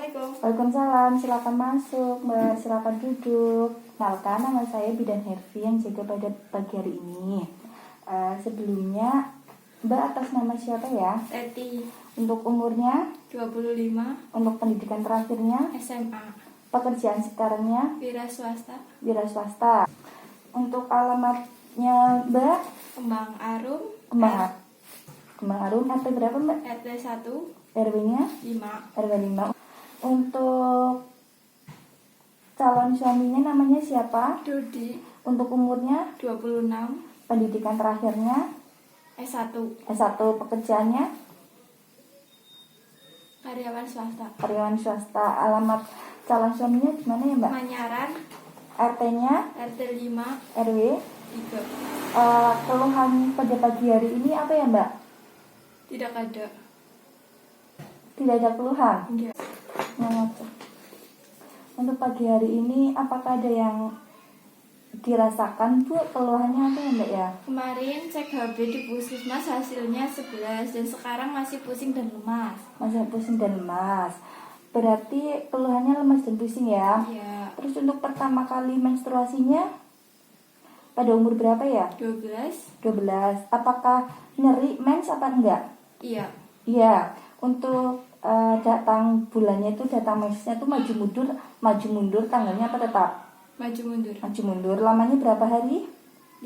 Assalamualaikum. Waalaikumsalam, silakan masuk Mbak, silakan duduk. Kenalkan, nama saya Bidan Hervi yang jaga pada pagi hari ini. Sebelumnya Mbak atas nama siapa ya? Teti, Untuk umurnya, 25, untuk pendidikan terakhirnya, SMA, pekerjaan sekarangnya, wira swasta, wira swasta. Untuk alamatnya Mbak, Kembang Arum, Kembang Arum, RT berapa Mbak? RT 1, RW-nya? 5, RW 5. Untuk calon suaminya namanya siapa? Dodi, Untuk umurnya, 26, pendidikan terakhirnya, S1, S1, pekerjaannya, karyawan swasta, karyawan swasta. Alamat calon suaminya di mana ya Mbak? Manyaran, RT-nya, RT 5, RW. 3. Keluhan pada pagi hari ini apa ya Mbak? Tidak ada. Tidak ada keluhan. Enggak. Untuk pagi hari ini apakah ada yang dirasakan Bu? Keluhannya apa ya Mbak ya? Kemarin cek HB di puskesmas hasilnya 11 dan sekarang masih pusing dan lemas. Masih pusing dan lemas. Berarti keluhannya lemas dan pusing ya? Iya. Terus untuk pertama kali menstruasinya pada umur berapa ya? 12. 12. Apakah nyeri mens apa enggak? Iya. Iya. Untuk datang bulannya itu, datang mensnya itu maju mundur tanggalnya apa tetap? Maju mundur. Maju mundur. Lamanya berapa hari?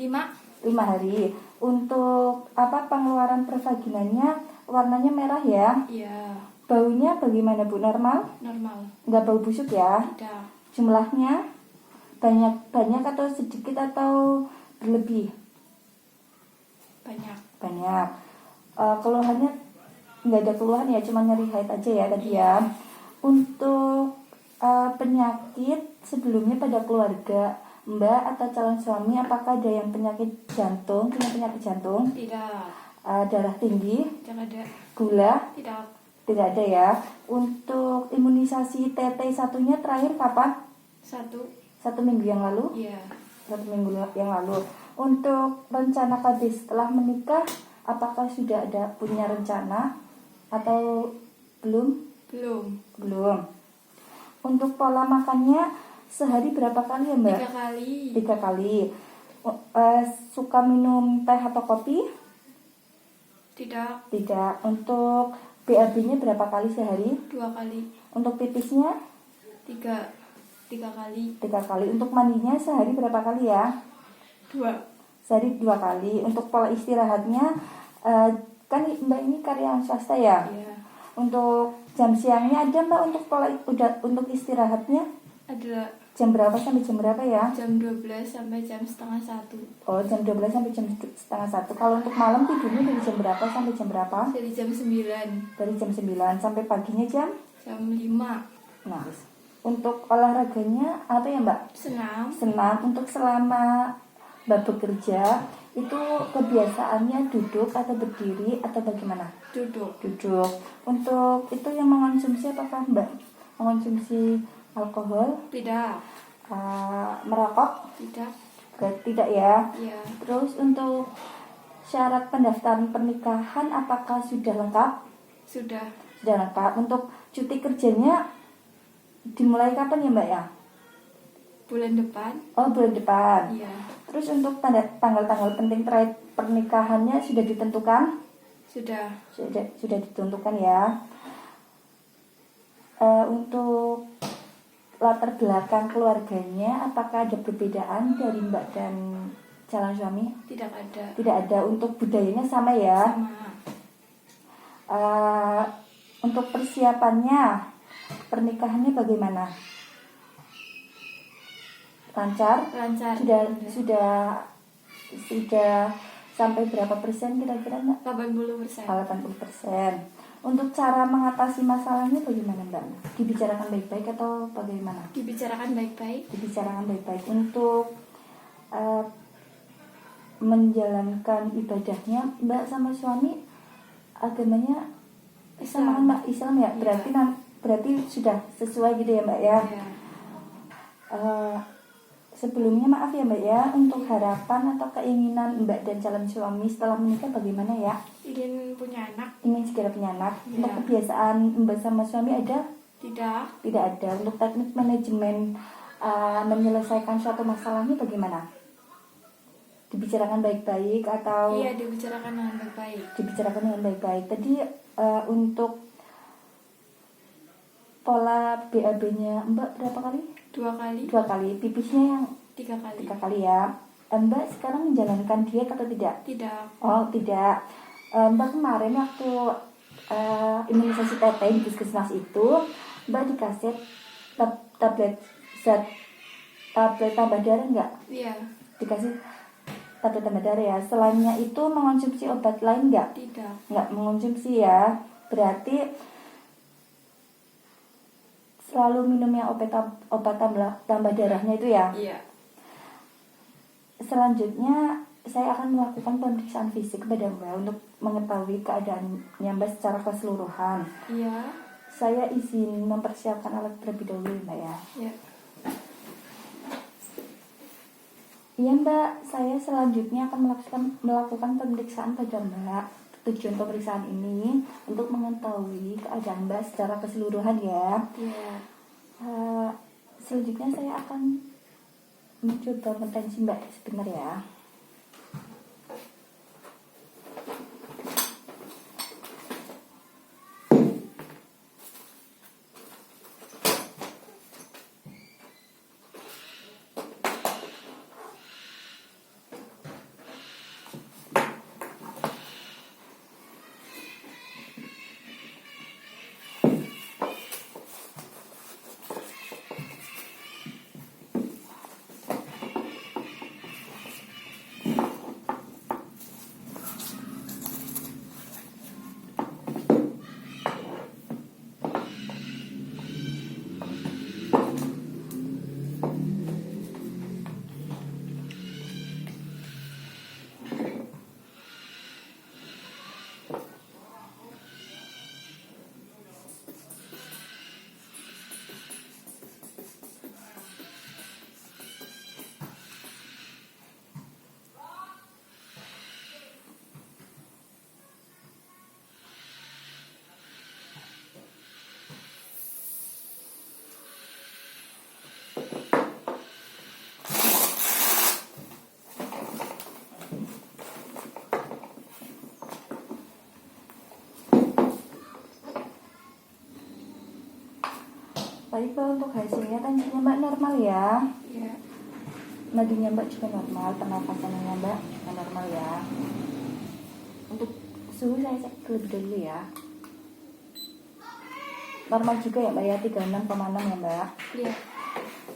5. 5 hari. Untuk pengeluaran pervaginannya warnanya merah ya? Iya. Baunya bagaimana Bu? Normal? Normal. Enggak bau busuk ya? Tidak. Jumlahnya banyak atau sedikit atau berlebih? Banyak. Keluhannya nggak ada keluhan ya, cuma nyeri haid aja ya tadi ya. Untuk penyakit sebelumnya pada keluarga Mbak atau calon suami, apakah ada yang penyakit jantung? Tidak. Darah tinggi? Tidak ada. Gula? Tidak. Tidak ada ya. Untuk imunisasi TT1-nya terakhir kapan? 1. 1 minggu yang lalu? Iya. 1 minggu yang lalu. Untuk rencana KB setelah menikah, apakah sudah ada punya rencana atau belum? Belum. Untuk pola makannya sehari berapa kali ya Mbak? 3 kali. 3 kali. Suka minum teh atau kopi? Tidak. Tidak. Untuk BAB-nya berapa kali sehari? 2 kali. Untuk pipisnya? 3 kali. 3 kali. Untuk mandinya sehari berapa kali ya? 2. Sehari 2 kali. Untuk pola istirahatnya, kan Mbak ini karyawan swasta ya? Iya. Untuk jam siangnya ada Mbak untuk istirahatnya? Ada. Jam berapa sampai jam berapa ya? Jam 12 sampai jam setengah 1. Oh, jam 12 sampai jam setengah 1. Kalau untuk malam tidurnya dari jam berapa sampai jam berapa? Dari jam 9. Dari jam 9 sampai paginya jam? Jam 5. Nah, untuk olahraganya apa ya Mbak? Senam. Untuk selama Mbak bekerja, itu kebiasaannya duduk atau berdiri atau bagaimana? Duduk. Untuk itu yang mengonsumsi apakah Mbak? Mengonsumsi alkohol? Tidak. Merokok? Tidak. Tidak ya. Iya. Terus untuk syarat pendaftaran pernikahan apakah sudah lengkap? Sudah. Sudah lengkap. Untuk cuti kerjanya dimulai kapan ya Mbak ya? Bulan depan. Oh, bulan depan. Iya. Terus untuk tanggal-tanggal penting terkait pernikahannya sudah ditentukan? Sudah. Sudah ditentukan ya. Untuk latar belakang keluarganya apakah ada perbedaan dari Mbak dan calon suami? Tidak ada. Tidak ada. Untuk budayanya sama ya? Sama. Untuk persiapannya pernikahannya bagaimana? Lancar? Sudah sampai berapa persen kira-kira Mbak? 80%. 80%. Untuk cara mengatasi masalahnya bagaimana Mbak? Dibicarakan baik-baik atau bagaimana? Dibicarakan baik-baik. Untuk menjalankan ibadahnya Mbak sama suami agamanya Islam Mbak? Islam ya? Berarti sudah sesuai gitu ya Mbak ya? Iya. Sebelumnya maaf ya Mbak ya, untuk harapan atau keinginan Mbak dan calon suami setelah menikah bagaimana ya? Ingin punya anak. Ingin segera punya anak. Ya. Untuk kebiasaan Mbak sama suami ada Tidak. Tidak ada. Untuk teknik manajemen menyelesaikan suatu masalahnya bagaimana? Dibicarakan baik-baik atau Iya, dibicarakan dengan baik-baik. dibicarakan dengan baik-baik. Tadi untuk pola BAB-nya Mbak berapa kali? 2 kali, 2 kali. Pipisnya yang 3 kali. 3 kali ya. Mbak sekarang menjalankan diet atau tidak? Tidak. Oh tidak. Mbak kemarin waktu imunisasi TT di puskesmas itu, Mbak dikasih tablet tambah darah nggak? Iya. Dikasih tablet tambah darah ya. Selainnya itu mengonsumsi obat lain nggak? Tidak. Nggak mengonsumsi ya. Berarti selalu minumnya obat tambah darahnya itu ya. Iya. Selanjutnya saya akan melakukan pemeriksaan fisik kepada Mbak untuk mengetahui keadaannya Mbak secara keseluruhan. Iya. Saya izin mempersiapkan alat terlebih dahulu Mbak ya. Iya. Iya Mbak, saya selanjutnya akan melakukan pemeriksaan pada Mbak. Tujuan pemeriksaan ini untuk mengetahui keadaan Mbak secara keseluruhan ya. Iya. Selanjutnya saya akan mencoba mentensi Mbak sebentar ya. Baik Mbak, untuk hasilnya tensinya Mbak normal ya. Iya. Nadinya Mbak juga normal, pernapasannya Mbak juga normal ya. Untuk suhu saya cek terlebih dahulu ya. Normal juga ya Mbak ya, 36,6 ya Mbak. Iya.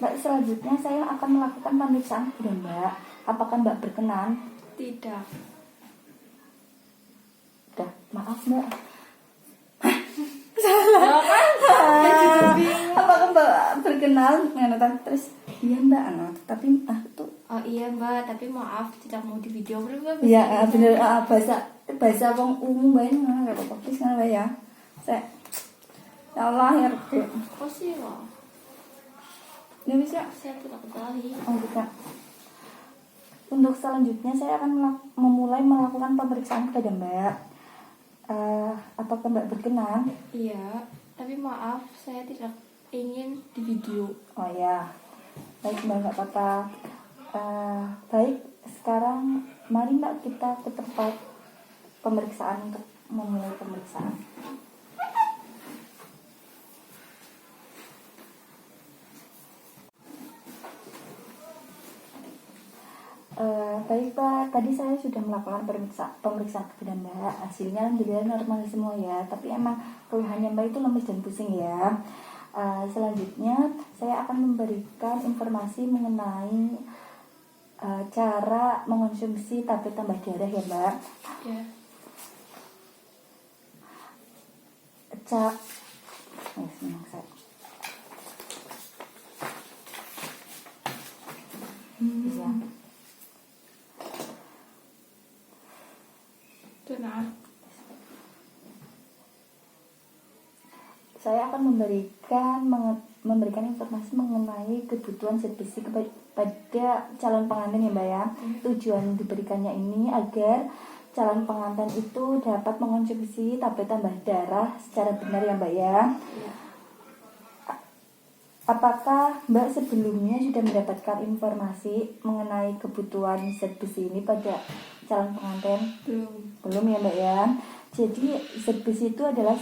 Mbak, selanjutnya saya akan melakukan pemeriksaan kepada Mbak. Apakah Mbak berkenan? Tidak. Dah, maaf Mbak. Apakah Mbak berkenan? Terus iya Mbak, tapi tuh. Oh iya Mbak, tapi maaf tidak mau di video berapa? Iya, bener, bahasa wong umum Mbak ini ngono kaya kok wis ngono ya. Saya ya Allah ya Rabbi. Oh sih loh. Ini bisa. Saya tidak ketahui. Oh, bisa. Untuk selanjutnya saya akan memulai melakukan pemeriksaan kepada Mbak. Apakah Mbak berkenan? Iya, tapi maaf saya tidak ingin di video. Oh ya, baik Mbak, nggak apa-apa. Baik, sekarang mari Mbak kita ke tempat pemeriksaan untuk memulai pemeriksaan. Baik Pak, tadi saya sudah melakukan pemeriksaan kepada Mbak. Hasilnya alhamdulillah normal semua ya. Tapi emang keluhannya Mbak itu lemes dan pusing ya. Selanjutnya saya akan memberikan informasi mengenai cara mengonsumsi tablet tambah darah ya Mbak. Ya. Senang saya. Ya. Tenang. Saya akan memberikan informasi mengenai kebutuhan zat besi kepada calon pengantin ya Mbak ya. Tujuan diberikannya ini agar calon pengantin itu dapat mengonsumsi tablet tambah darah secara benar ya Mbak ya. Ya. apakah Mbak sebelumnya sudah mendapatkan informasi mengenai kebutuhan zat besi ini pada calon pengantin? Belum ya Mbak ya. Jadi zat besi itu adalah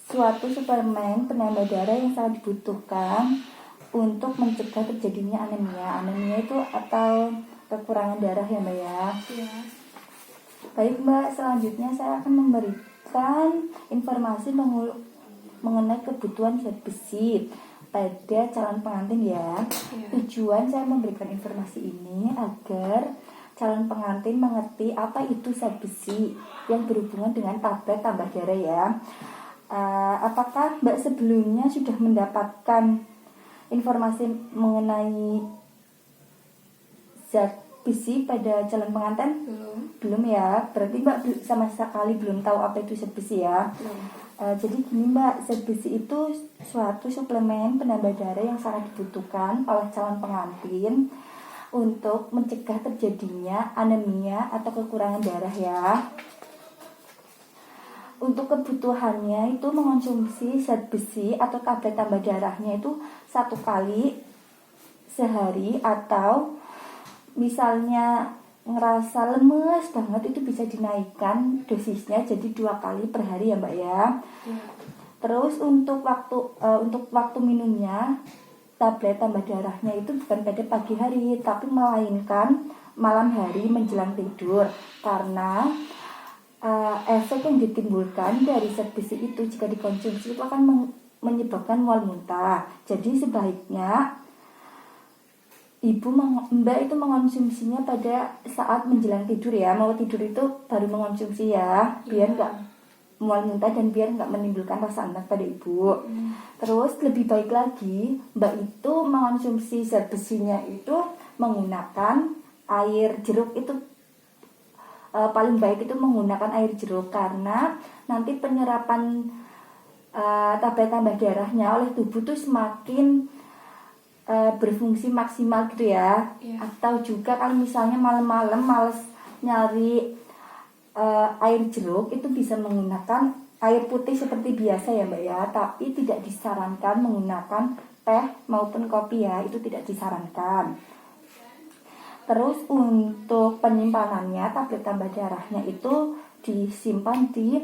suatu suplemen penambah darah yang sangat dibutuhkan untuk mencegah terjadinya anemia. Anemia itu atau kekurangan darah ya Mbak ya. Iya. Baik Mbak, selanjutnya saya akan memberikan informasi mengenai kebutuhan zat besi pada calon pengantin ya. Tujuan saya memberikan informasi ini agar calon pengantin mengerti apa itu zat besi yang berhubungan dengan tablet tambah darah ya. Apakah Mbak sebelumnya sudah mendapatkan informasi mengenai zat besi pada calon pengantin? Belum ya, berarti Mbak sama sekali belum tahu apa itu zat besi ya. Jadi gini Mbak, zat besi itu suatu suplemen penambah darah yang sangat dibutuhkan oleh calon pengantin untuk mencegah terjadinya anemia atau kekurangan darah ya. Untuk kebutuhannya itu mengonsumsi zat besi atau tablet tambah darahnya itu 1 kali sehari, atau misalnya ngerasa lemes banget itu bisa dinaikkan dosisnya jadi 2 kali per hari ya Mbak ya. Terus untuk waktu minumnya tablet tambah darahnya itu bukan pada pagi hari tapi melainkan malam hari menjelang tidur, karena efek yang ditimbulkan dari zat besi itu jika dikonsumsi itu akan menyebabkan mual muntah. Jadi sebaiknya Mbak itu mengonsumsinya pada saat menjelang tidur ya. Mau tidur itu baru mengonsumsi ya, biar nggak mual muntah dan biar nggak menimbulkan rasa enak pada ibu. Terus lebih baik lagi Mbak itu mengonsumsi zat besinya itu menggunakan air jeruk. Itu paling baik itu menggunakan air jeruk, karena nanti penyerapan tablet tambah darahnya oleh tubuh tuh semakin berfungsi maksimal gitu ya. Atau juga kalau misalnya malam-malam males nyari air jeruk, itu bisa menggunakan air putih seperti biasa ya Mbak ya, tapi tidak disarankan menggunakan teh maupun kopi ya, itu tidak disarankan. Terus untuk penyimpanannya tablet tambah darahnya itu disimpan di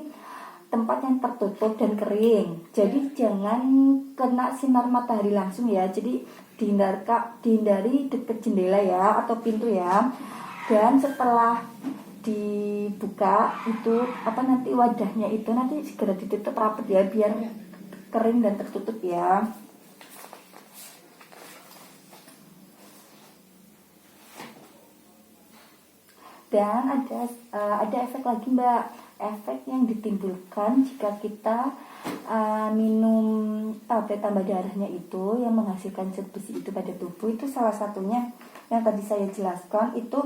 tempat yang tertutup dan kering. Jadi jangan kena sinar matahari langsung ya. Jadi dihindari dekat jendela ya atau pintu ya. Dan setelah dibuka itu nanti wadahnya itu nanti segera ditutup rapat ya biar kering dan tertutup ya. Dan ada efek lagi Mbak, efek yang ditimbulkan jika kita minum tablet tambah darahnya itu yang menghasilkan zat besi itu pada tubuh. Itu salah satunya yang tadi saya jelaskan, itu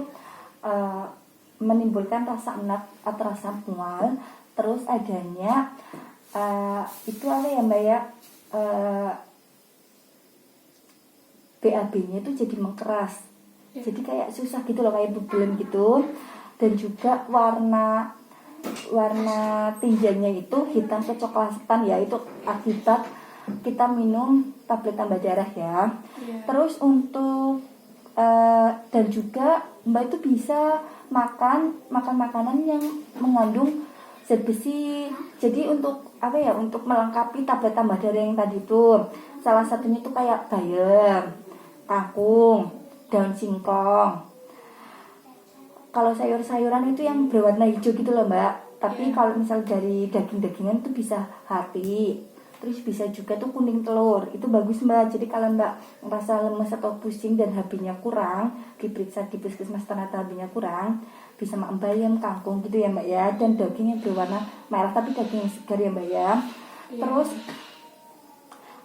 menimbulkan rasa enak atau rasa mual. Terus adanya itu apa ya Mbak ya, BAB-nya itu jadi mengkeras. Jadi kayak susah gitu loh, kayak bubulan gitu. Dan juga warna tinjanya itu hitam kecoklatan ya, itu akibat kita minum tablet tambah darah ya. Terus untuk dan juga Mbak itu bisa makan makanan yang mengandung zat besi. Jadi untuk apa ya, untuk melengkapi tablet tambah darah yang tadi itu, salah satunya itu kayak bayam, kangkung, daun singkong. Kalau sayur-sayuran itu yang berwarna hijau gitu loh Mbak. Tapi kalau misal dari daging-dagingan itu bisa hati. Terus bisa juga tuh kuning telur. Itu bagus Mbak. Jadi kalau Mbak merasa lemes atau pusing dan HB-nya kurang, diperiksa di puskesmas ternyata HB-nya kurang, bisa makan bayam, kangkung gitu ya Mbak ya. Dan daging yang berwarna merah tapi daging yang segar ya Mbak ya. Terus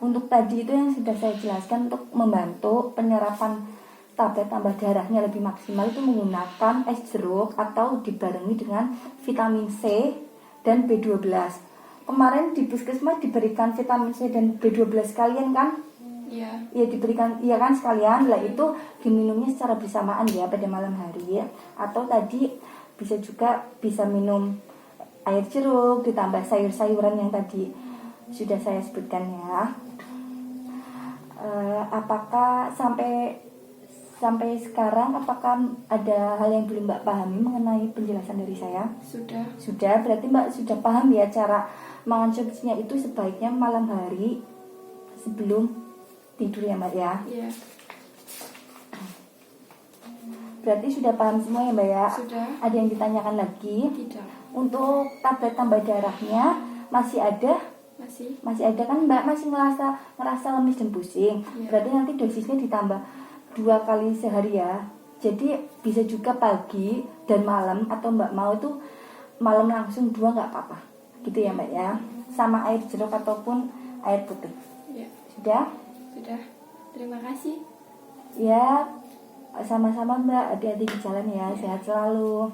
untuk tadi itu yang sudah saya jelaskan, untuk membantu penyerapan tablet tambah darahnya lebih maksimal itu menggunakan es jeruk atau dibarengi dengan vitamin C dan B12. Kemarin di puskesmas diberikan vitamin C dan B12 sekalian kan? Iya. Iya diberikan, iya kan sekalian. Lah itu diminumnya secara bersamaan ya pada malam hari. Atau tadi bisa minum air jeruk ditambah sayur-sayuran yang tadi sudah saya sebutkan ya. Apakah sampai sekarang apakah ada hal yang belum Mbak pahami mengenai penjelasan dari saya? Sudah, Berarti Mbak sudah paham ya cara mengonsumsinya itu sebaiknya malam hari sebelum tidur ya Mbak ya. ya, Berarti sudah paham semua ya Mbak ya. sudah, Ada yang ditanyakan lagi? tidak, Untuk tablet tambah darahnya masih ada? masih, Ada kan Mbak masih ngerasa lemes dan pusing. Iya. Berarti nanti dosisnya ditambah 2 kali sehari ya. Jadi bisa juga pagi dan malam, atau Mbak mau itu malam langsung 2 nggak apa-apa. Gitu ya Mbak ya. Sama air jeruk ataupun air putih. ya, Sudah? sudah. Terima kasih. Ya, sama-sama Mbak. Hati-hati di jalan ya. Sehat selalu.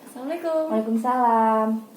Assalamualaikum. Waalaikumsalam.